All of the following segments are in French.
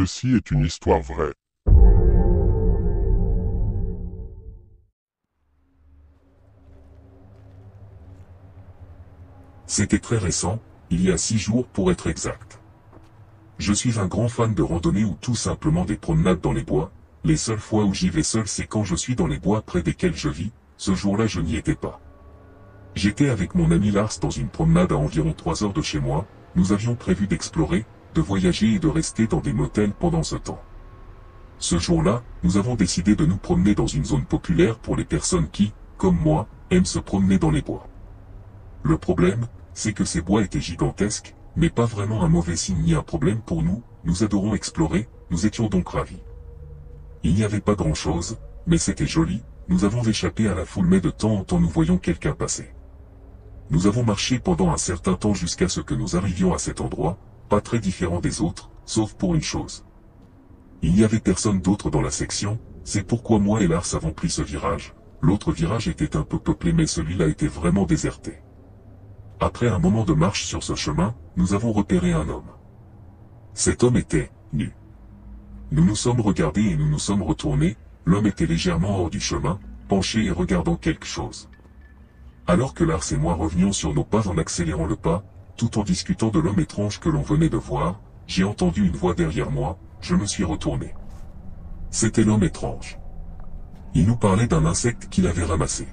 Ceci est une histoire vraie. C'était très récent, il y a 6 jours pour être exact. Je suis un grand fan de randonnée ou tout simplement des promenades dans les bois. Les seules fois où j'y vais seul c'est quand je suis dans les bois près desquels je vis. Ce jour-là je n'y étais pas. J'étais avec mon ami Lars dans une promenade à environ 3 heures de chez moi. Nous avions prévu d'explorer, de voyager et de rester dans des motels pendant ce temps. Ce jour-là, nous avons décidé de nous promener dans une zone populaire pour les personnes qui, comme moi, aiment se promener dans les bois. Le problème, c'est que ces bois étaient gigantesques, mais pas vraiment un mauvais signe ni un problème pour nous. Nous adorons explorer, nous étions donc ravis. Il n'y avait pas grand-chose, mais c'était joli. Nous avons échappé à la foule mais de temps en temps nous voyons quelqu'un passer. Nous avons marché pendant un certain temps jusqu'à ce que nous arrivions à cet endroit, pas très différent des autres, sauf pour une chose. Il n'y avait personne d'autre dans la section, c'est pourquoi moi et Lars avons pris ce virage. L'autre virage était un peu peuplé mais celui-là était vraiment déserté. Après un moment de marche sur ce chemin, nous avons repéré un homme. Cet homme était nu. Nous nous sommes regardés et nous nous sommes retournés. L'homme était légèrement hors du chemin, penché et regardant quelque chose. Alors que Lars et moi revenions sur nos pas en accélérant le pas, tout en discutant de l'homme étrange que l'on venait de voir, j'ai entendu une voix derrière moi, je me suis retourné. C'était l'homme étrange. Il nous parlait d'un insecte qu'il avait ramassé.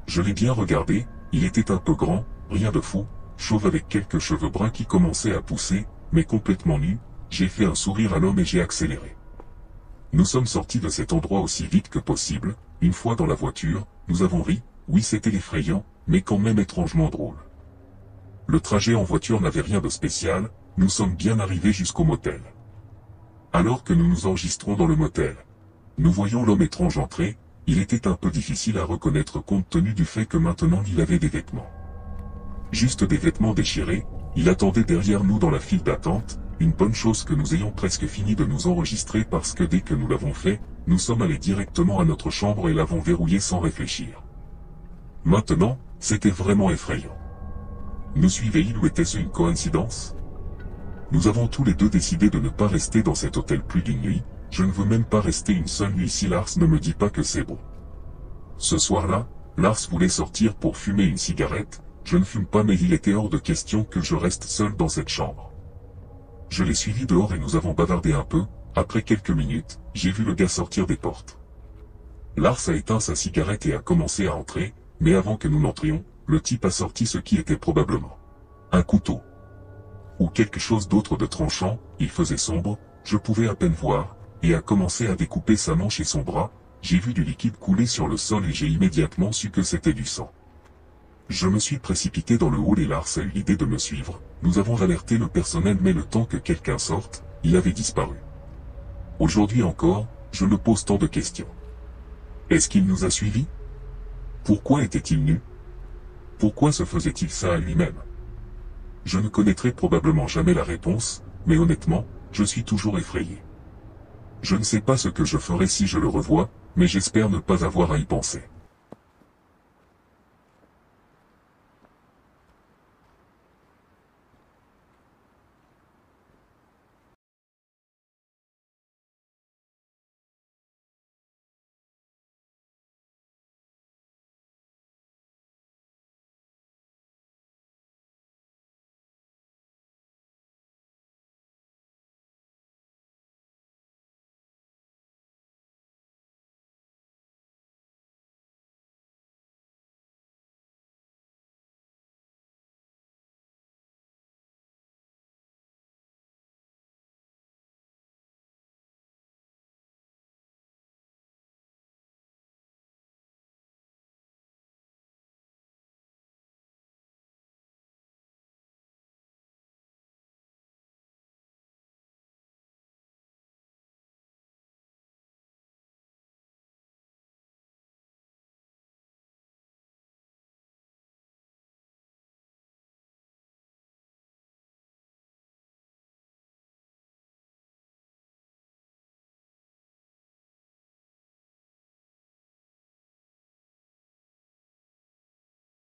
Je l'ai bien regardé, il était un peu grand, rien de fou, chauve avec quelques cheveux bruns qui commençaient à pousser, mais complètement nu. J'ai fait un sourire à l'homme et j'ai accéléré. Nous sommes sortis de cet endroit aussi vite que possible. Une fois dans la voiture, nous avons ri. Oui, c'était effrayant, mais quand même étrangement drôle. Le trajet en voiture n'avait rien de spécial, nous sommes bien arrivés jusqu'au motel. Alors que nous nous enregistrons dans le motel, nous voyons l'homme étrange entrer. Il était un peu difficile à reconnaître compte tenu du fait que maintenant il avait des vêtements. Juste des vêtements déchirés. Il attendait derrière nous dans la file d'attente. Une bonne chose que nous ayons presque fini de nous enregistrer parce que dès que nous l'avons fait, nous sommes allés directement à notre chambre et l'avons verrouillé sans réfléchir. Maintenant, c'était vraiment effrayant. Nous suivait-il ou était-ce une coïncidence? Nous avons tous les deux décidé de ne pas rester dans cet hôtel plus d'une nuit. Je ne veux même pas rester une seule nuit si Lars ne me dit pas que c'est bon. Ce soir-là, Lars voulait sortir pour fumer une cigarette. Je ne fume pas mais il était hors de question que je reste seul dans cette chambre. Je l'ai suivi dehors et nous avons bavardé un peu. Après quelques minutes, j'ai vu le gars sortir des portes. Lars a éteint sa cigarette et a commencé à entrer, mais avant que nous n'entrions, le type a sorti ce qui était probablement un couteau. Ou quelque chose d'autre de tranchant. Il faisait sombre, je pouvais à peine voir, et a commencé à découper sa manche et son bras. J'ai vu du liquide couler sur le sol et j'ai immédiatement su que c'était du sang. Je me suis précipité dans le hall et Lars a eu l'idée de me suivre. Nous avons alerté le personnel mais le temps que quelqu'un sorte, il avait disparu. Aujourd'hui encore, je me pose tant de questions. Est-ce qu'il nous a suivis? Pourquoi était-il nu? Pourquoi se faisait-il ça à lui-même? Je ne connaîtrai probablement jamais la réponse, mais honnêtement, je suis toujours effrayé. Je ne sais pas ce que je ferai si je le revois, mais j'espère ne pas avoir à y penser.